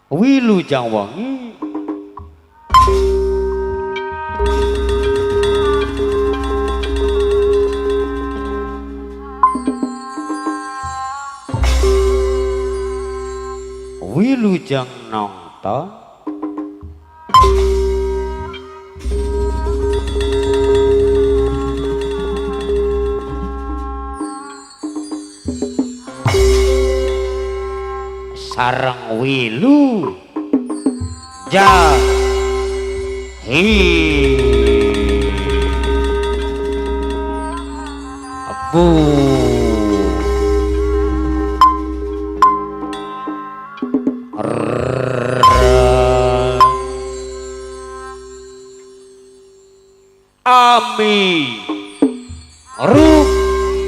Wilujeng wengi Wilujeng nongton sareng wilu jahi abu ami rup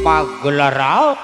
pagelarat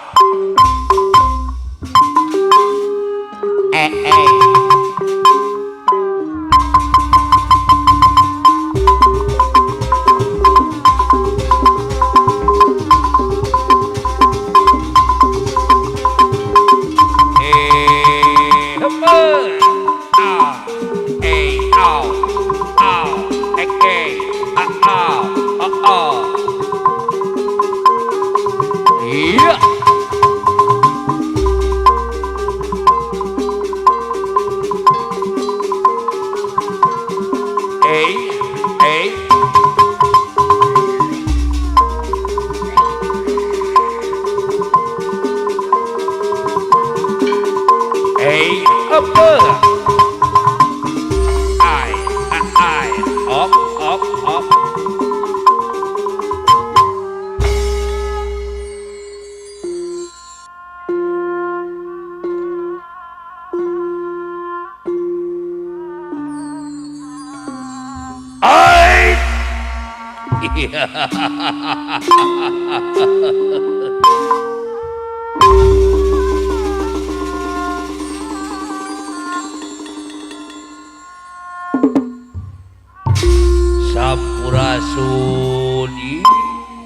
Sampurasun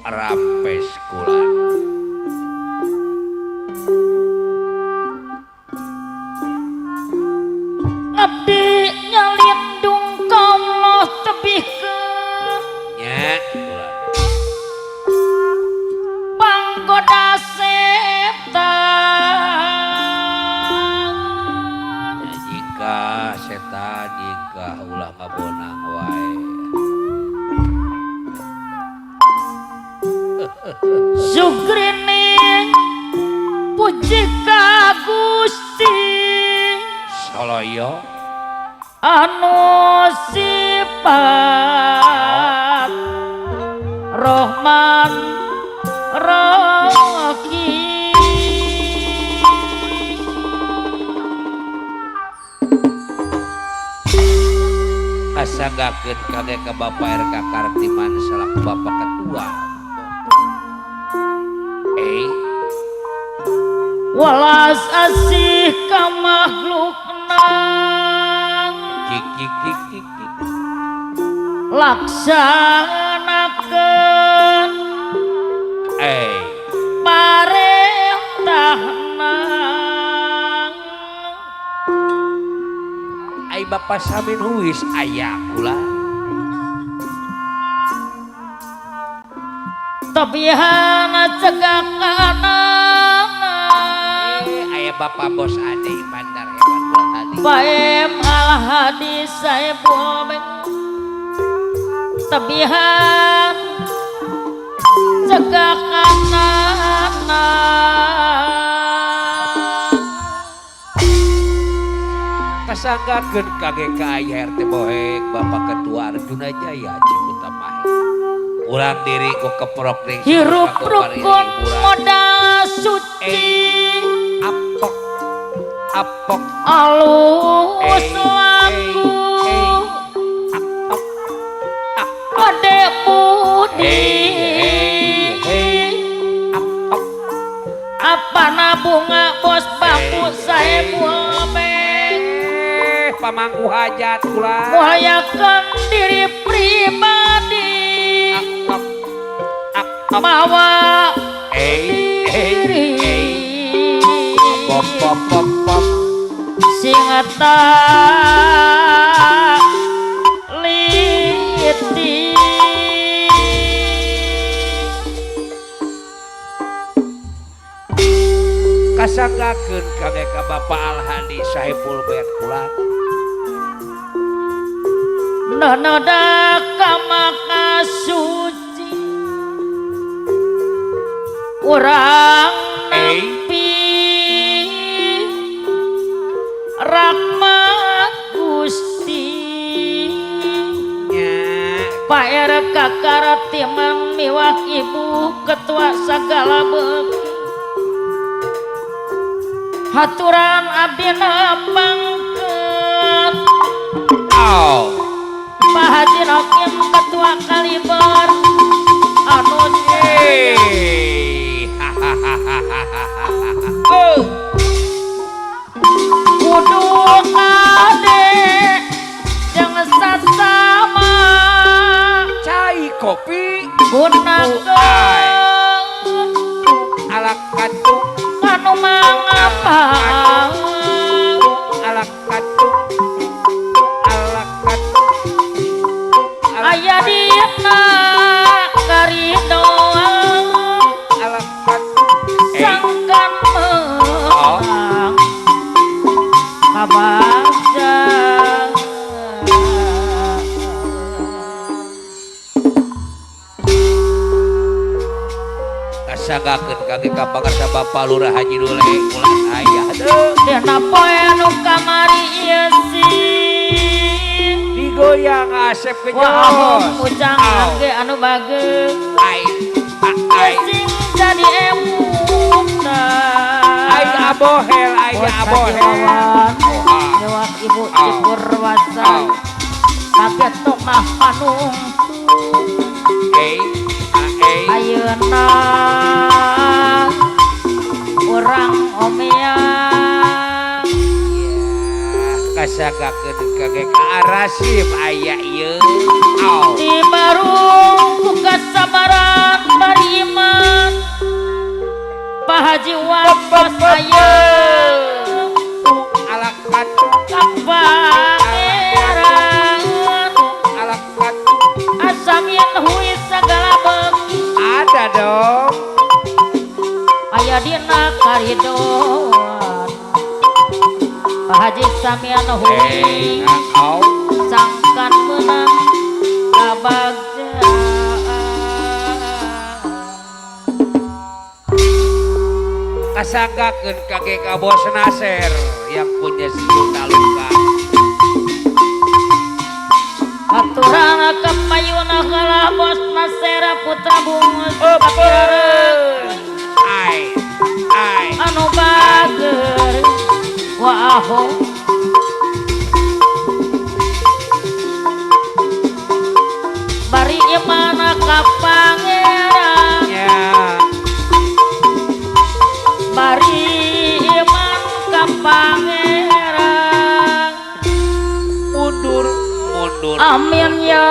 rapes kula abdi nyalindung kaulah tebihkeun nya kula panggoda setan ya, jika setan jika ulah ngabonang wae sugrining puji ka Gusti Soloyo anu sifat Rahman Rahim asanggakeun kage ka Bapak RK Kartiman selaku Bapak Ketua walas asih ka makhlukna kiki laksanakeun parentahna ai Bapak Samin huis aya kula tebihana cegakana aya Bapak Bos Ade Bandar Hewan Bulan Hadi Baem al hadis saibul beng tebihan cegakana kasanggakeun kage ka aya RT Bohek Bapak Ketua Arjuna Jaya Ciputamai urang diri ku keprok ning hirup rukun modal suci apok apok alus laku ade budi apana bunga bos bambu saebul beng pamangku hajat kula muhayakeun diri pribadi mawa diri pop pop pop pop sing liti kasanggakeun kage ka Bapak Alhadi Saiful Berkulan nanoda ka maka suci urang nampi rahmat Gusti paer kakarati miwak ibu ketua sagala beki haturan abdina pangkat Pak Haji Hakim ketua Kaliber anu kudu kade jeung sasama cai kopi gunakeun alak katuk anu mangapa alak katuk alak katuk aya dina karidoan alak katuk sangkan menang kabagja kasanggakeun kage ka pangarsa Bapak Lurah Haji Dule ulah aya dina poe anu kamari ieu digoyang asep ke wah jos ujang ge anu bageus ai sing jadi emuna ai abohel ai abohel lewat ibu cikur wasan kaget tok mah panung ayeuna urang omeang kasanggakeun kage ka Arasif aya ieu di barung buka sabaran bariman Pak Haji Wapas aya alak katuk kapangeran alak katuk asamin hui sagala beki ada dong aya dina karidoan Pak Haji Samian hui sangkan menang kabagjaan kasanggakeun kage ka Bos Nasir yang punya sejuta luka aturan kepayuna kalah Bos Nasir putra bungus ai anu bager waho bari imana ka pangeran bari iman ka pangeran mundur amin ya